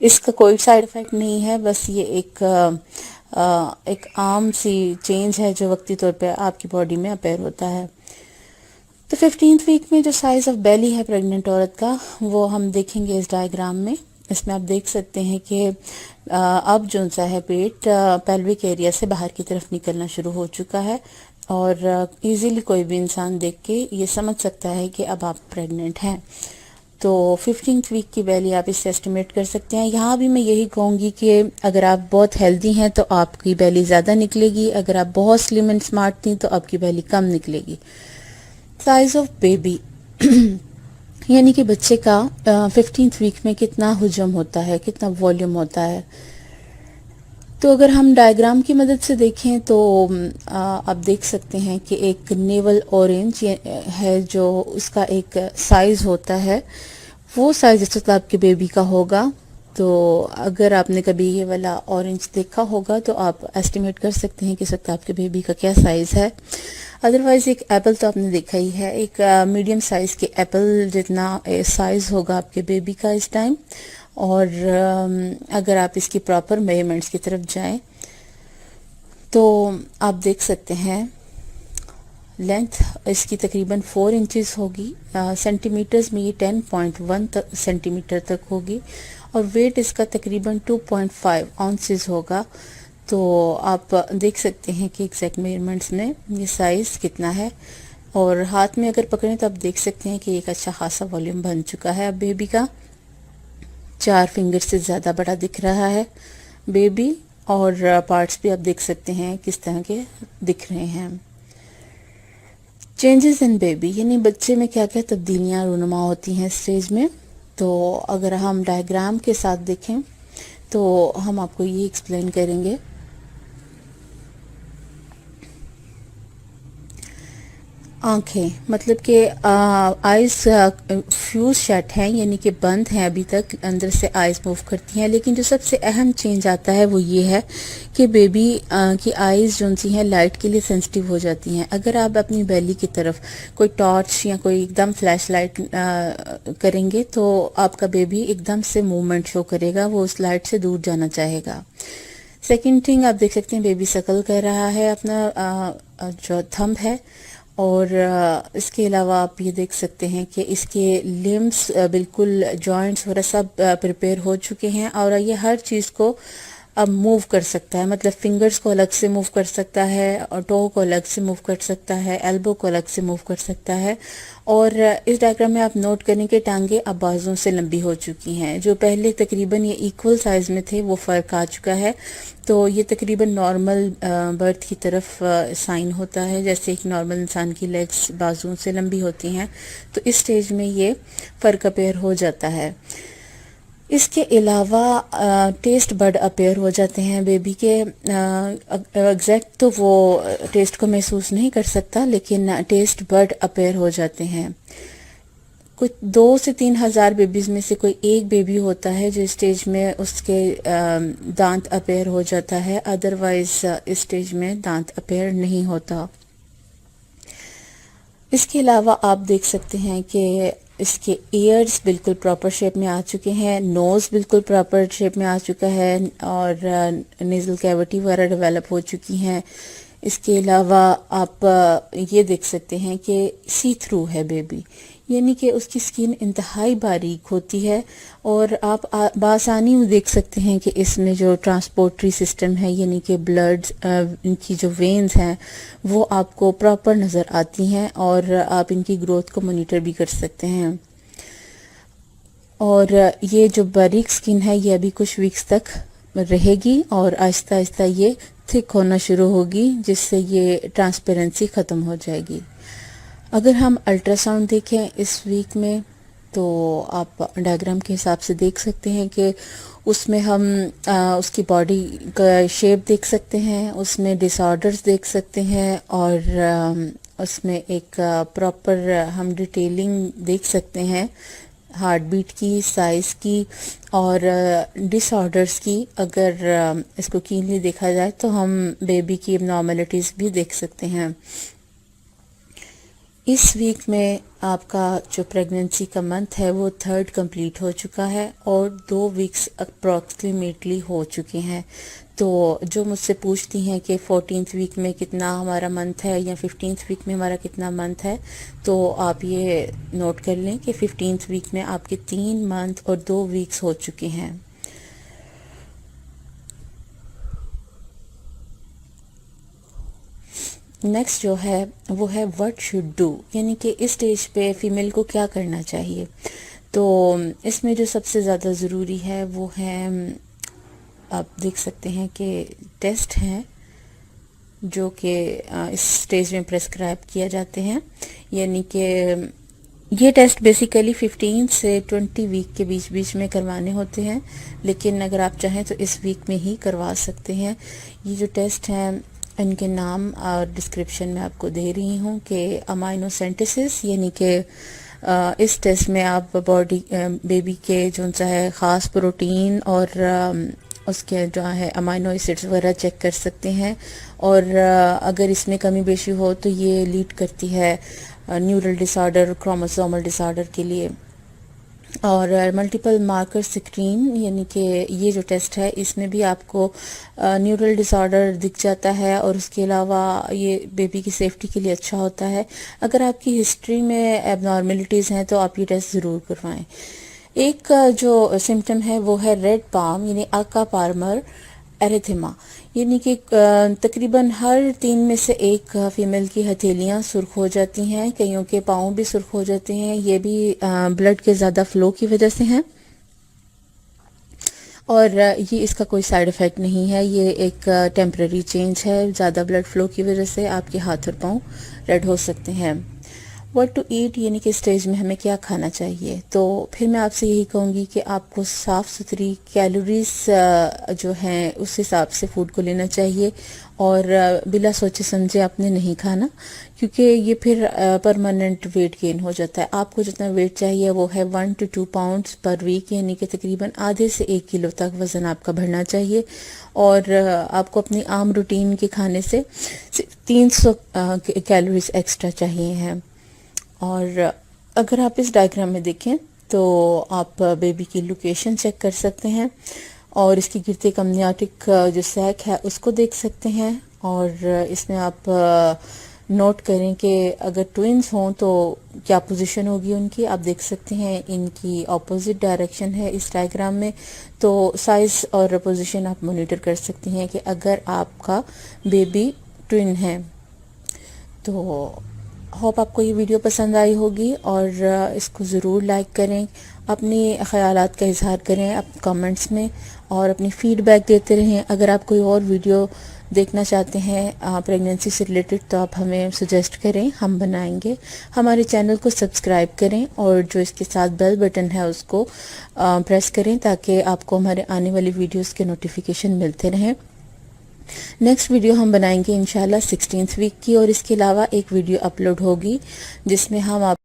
اس کا کوئی side effect نہیں ہے، بس یہ ایک عام سی چینج ہے جو وقتی طور پہ آپ کی باڈی میں اپیئر ہوتا ہے۔ تو 15th ویک میں جو سائز آف بیلی ہے پریگننٹ عورت کا، وہ ہم دیکھیں گے اس ڈائیگرام میں۔ اس میں آپ دیکھ سکتے ہیں کہ اب جو سا ہے پیٹ پیلوک ایریا سے باہر کی طرف نکلنا شروع ہو چکا ہے، اور ایزیلی کوئی بھی انسان دیکھ کے یہ سمجھ سکتا ہے کہ اب آپ پریگننٹ ہیں۔ تو 15th ویک کی بیلی آپ اس سے اسٹیمیٹ کر سکتے ہیں۔ یہاں بھی میں یہی کہوں گی کہ اگر آپ بہت ہیلدی ہیں تو آپ کی بیلی زیادہ نکلے گی، اگر آپ بہت سلم اینڈ اسمارٹ تھیں تو آپ کی بیلی کم نکلے گی۔ سائز آف بیبی یعنی کہ بچے کا 15th ویک میں کتنا حجم ہوتا ہے، کتنا والیوم ہوتا ہے۔ تو اگر ہم ڈائیگرام کی مدد سے دیکھیں تو آپ دیکھ سکتے ہیں کہ ایک نیول اورنج ہے جو اس کا ایک سائز ہوتا ہے، وہ سائز اس وقت آپ کے بیبی کا ہوگا۔ تو اگر آپ نے کبھی یہ والا اورنج دیکھا ہوگا تو آپ ایسٹیمیٹ کر سکتے ہیں کہ اس وقت آپ کے بیبی کا کیا سائز ہے۔ ادروائز ایک ایپل تو آپ نے دیکھا ہی ہے، ایک میڈیم سائز کے ایپل جتنا سائز ہوگا آپ کے بیبی کا اس ٹائم۔ اور اگر آپ اس کی پراپر میجرمنٹس کی طرف جائیں تو آپ دیکھ سکتے ہیں لینتھ اس کی تقریباً 4 انچز ہوگی، سینٹی میٹرز میں یہ 10.1 سینٹی میٹر تک ہوگی، اور ویٹ اس کا تقریباً 2.5 اونسز ہوگا۔ تو آپ دیکھ سکتے ہیں کہ ایگزیکٹ میجرمنٹس میں یہ سائز کتنا ہے، اور ہاتھ میں اگر پکڑیں تو آپ دیکھ سکتے ہیں کہ ایک اچھا خاصا والیوم بن چکا ہے اب بیبی کا۔ 4 فنگر سے زیادہ بڑا دکھ رہا ہے بیبی، اور پارٹس بھی آپ دیکھ سکتے ہیں کس طرح کے دکھ رہے ہیں۔ چینجز ان بیبی یعنی بچے میں کیا کیا تبدیلیاں رونما ہوتی ہیں اسٹیج میں۔ تو اگر ہم ڈائیگرام کے ساتھ دیکھیں تو ہم آپ کو یہ ایکسپلین کریں گے۔ آنکھیں مطلب کہ آئیز فیوز شٹ ہیں، یعنی کہ بند ہیں ابھی تک، اندر سے آئیز موو کرتی ہیں، لیکن جو سب سے اہم چینج آتا ہے وہ یہ ہے کہ بیبی کی آئیز جو سی ہیں لائٹ کے لیے سینسٹیو ہو جاتی ہیں۔ اگر آپ اپنی بیلی کی طرف کوئی ٹارچ یا کوئی ایک دم فلیش لائٹ کریں گے تو آپ کا بیبی ایک دم سے موومنٹ شو کرے گا، وہ اس لائٹ سے دور جانا چاہے گا۔ سیکنڈ تھنگ آپ دیکھ سکتے ہیں بیبی سکل کر رہا ہے، اپنا جو تھمب ہے، اور اس کے علاوہ آپ یہ دیکھ سکتے ہیں کہ اس کے لمبس بالکل جوائنٹس وغیرہ سب پریپیئر ہو چکے ہیں، اور یہ ہر چیز کو اب موو کر سکتا ہے، مطلب فنگرز کو الگ سے موو کر سکتا ہے، اور ٹو کو الگ سے موو کر سکتا ہے، ایلبو کو الگ سے موو کر سکتا ہے۔ اور اس ڈائیگرام میں آپ نوٹ کریں کہ ٹانگیں اب بازوں سے لمبی ہو چکی ہیں، جو پہلے تقریباً یہ ایکول سائز میں تھے وہ فرق آ چکا ہے۔ تو یہ تقریباً نارمل برتھ کی طرف سائن ہوتا ہے، جیسے ایک نارمل انسان کی لیگز بازوں سے لمبی ہوتی ہیں، تو اس سٹیج میں یہ فرق اپیئر ہو جاتا ہے۔ اس کے علاوہ ٹیسٹ بڈ اپیئر ہو جاتے ہیں بیبی کے، ایگزیکٹ تو وہ ٹیسٹ کو محسوس نہیں کر سکتا، لیکن ٹیسٹ بڈ اپیئر ہو جاتے ہیں۔ کچھ 2 سے 3 ہزار بیبیز میں سے کوئی ایک بیبی ہوتا ہے جو اسٹیج میں اس کے دانت اپیئر ہو جاتا ہے، ادروائز اسٹیج میں دانت اپیئر نہیں ہوتا۔ اس کے علاوہ آپ دیکھ سکتے ہیں کہ اس کے ایئرز بالکل پراپر شیپ میں آ چکے ہیں، نوز بالکل پراپر شیپ میں آ چکا ہے، اور نیزل کیوٹی وغیرہ ڈیولپ ہو چکی ہیں۔ اس کے علاوہ آپ یہ دیکھ سکتے ہیں کہ سی تھرو ہے بیبی، یعنی کہ اس کی سکن انتہائی باریک ہوتی ہے، اور آپ بآسانی دیکھ سکتے ہیں کہ اس میں جو ٹرانسپورٹری سسٹم ہے، یعنی کہ بلڈ ان کی جو وینز ہیں وہ آپ کو پراپر نظر آتی ہیں، اور آپ ان کی گروتھ کو مانیٹر بھی کر سکتے ہیں۔ اور یہ جو باریک سکن ہے یہ ابھی کچھ ویکس تک رہے گی، اور آہستہ آہستہ یہ تھک ہونا شروع ہوگی، جس سے یہ ٹرانسپیرنسی ختم ہو جائے گی۔ اگر ہم الٹرا ساؤنڈ دیکھیں اس ویک میں تو آپ ڈائیگرام کے حساب سے دیکھ سکتے ہیں کہ اس میں ہم اس کی باڈی کا شیپ دیکھ سکتے ہیں، اس میں ڈس آرڈرز دیکھ سکتے ہیں، اور اس میں ایک پراپر ہم ڈیٹیلنگ دیکھ سکتے ہیں ہارٹ بیٹ کی، سائز کی، اور ڈس آرڈرز کی۔ اگر اس کو کینلی دیکھا جائے تو ہم بیبی کی ابنارملٹیز بھی دیکھ سکتے ہیں۔ اس ویک میں آپ کا جو پریگننسی کا منتھ ہے وہ 3rd کمپلیٹ ہو چکا ہے اور 2 ویکس اپروکسیمیٹلی ہو چکے ہیں. تو جو مجھ سے پوچھتی ہیں کہ 14th ویک میں کتنا ہمارا منتھ ہے یا 15th ویک میں ہمارا کتنا منتھ ہے، تو آپ یہ نوٹ کر لیں کہ 15th ویک میں آپ کے 3 منتھ اور 2 ویکس ہو چکے ہیں. نیکسٹ جو ہے وہ ہے وٹ شوڈ ڈو، یعنی کہ اس اسٹیج پہ فیمیل کو کیا کرنا چاہیے. تو اس میں جو سب سے زیادہ ضروری ہے وہ ہے، آپ دیکھ سکتے ہیں کہ ٹیسٹ ہیں جو کہ اس اسٹیج میں پریسکرائب کیا جاتے ہیں. یعنی کہ یہ ٹیسٹ بیسیکلی 15 سے 20 ویک کے بیچ میں کروانے ہوتے ہیں، لیکن اگر آپ چاہیں تو اس ویک میں ہی کروا سکتے ہیں. یہ جو ٹیسٹ ہیں ان کے نام اور ڈسکرپشن میں آپ کو دے رہی ہوں کہ امائنو سینتھسس، یعنی کہ اس ٹیسٹ میں آپ باڈی بیبی کے جو ہے خاص پروٹین اور اس کے جو ہے امائنو ایسڈز وغیرہ چیک کر سکتے ہیں. اور اگر اس میں کمی بیشی ہو تو یہ لیڈ کرتی ہے نیورل ڈس آرڈر، کروموسومل ڈس آرڈر کے لیے. اور ملٹیپل مارکر سکرین، یعنی کہ یہ جو ٹیسٹ ہے اس میں بھی آپ کو نیورل ڈس آرڈر دکھ جاتا ہے، اور اس کے علاوہ یہ بیبی کی سیفٹی کے لیے اچھا ہوتا ہے. اگر آپ کی ہسٹری میں ایب نارملٹیز ہیں تو آپ یہ ٹیسٹ ضرور کروائیں. ایک جو سمٹم ہے وہ ہے ریڈ پام، یعنی آکا پارمر ایریتھما، یعنی کہ تقریباً ہر 3 میں سے ایک فیمیل کی ہتھیلیاں سرخ ہو جاتی ہیں، کئیوں کے پاؤں بھی سرخ ہو جاتے ہیں. یہ بھی بلڈ کے زیادہ فلو کی وجہ سے ہیں، اور یہ اس کا کوئی سائیڈ افیکٹ نہیں ہے. یہ ایک ٹیمپرری چینج ہے، زیادہ بلڈ فلو کی وجہ سے آپ کے ہاتھ اور پاؤں ریڈ ہو سکتے ہیں. واٹ ٹو ایٹ، یعنی کہ اسٹیج میں ہمیں کیا کھانا چاہیے. تو پھر میں آپ سے یہی کہوں گی کہ آپ کو صاف ستھری کیلوریز جو ہیں اس حساب سے فوڈ کو لینا چاہیے، اور بلا سوچے سمجھے آپ نے نہیں کھانا، کیونکہ یہ پھر پرماننٹ ویٹ گین ہو جاتا ہے. آپ کو جتنا ویٹ چاہیے وہ ہے 1 to 2 پاؤنڈز پر ویک، یعنی کہ تقریباً آدھے سے 1 کلو تک وزن آپ کا بڑھنا چاہیے. اور آپ کو اپنی عام روٹین کے کھانے سے 300 کیلوریز ایکسٹرا چاہیے ہیں. اور اگر آپ اس ڈائیگرام میں دیکھیں تو آپ بیبی کی لوکیشن چیک کر سکتے ہیں، اور اس کی گرتے کمنیاٹک جو سیک ہے اس کو دیکھ سکتے ہیں. اور اس میں آپ نوٹ کریں کہ اگر ٹوئنز ہوں تو کیا پوزیشن ہوگی ان کی. آپ دیکھ سکتے ہیں ان کی اپوزٹ ڈائریکشن ہے اس ڈائیگرام میں. تو سائز اور پوزیشن آپ مانیٹر کر سکتے ہیں کہ اگر آپ کا بیبی ٹوئن ہے. تو ہوپ آپ کو یہ ویڈیو پسند آئی ہوگی، اور اس کو ضرور لائک کریں، اپنی خیالات کا اظہار کریں کامنٹس میں، اور اپنی فیڈ بیک دیتے رہیں. اگر آپ کوئی اور ویڈیو دیکھنا چاہتے ہیں پریگننسی سے ریلیٹڈ تو آپ ہمیں سجیسٹ کریں، ہم بنائیں گے. ہمارے چینل کو سبسکرائب کریں، اور جو اس کے ساتھ بیل بٹن ہے اس کو پریس کریں تاکہ آپ کو ہمارے آنے والی ویڈیوز کے نوٹیفیکیشن ملتے رہیں. نیکسٹ ویڈیو ہم بنائیں گے انشاءاللہ 16th ویک کی، اور اس کے علاوہ ایک ویڈیو اپلوڈ ہوگی جس میں ہم آپ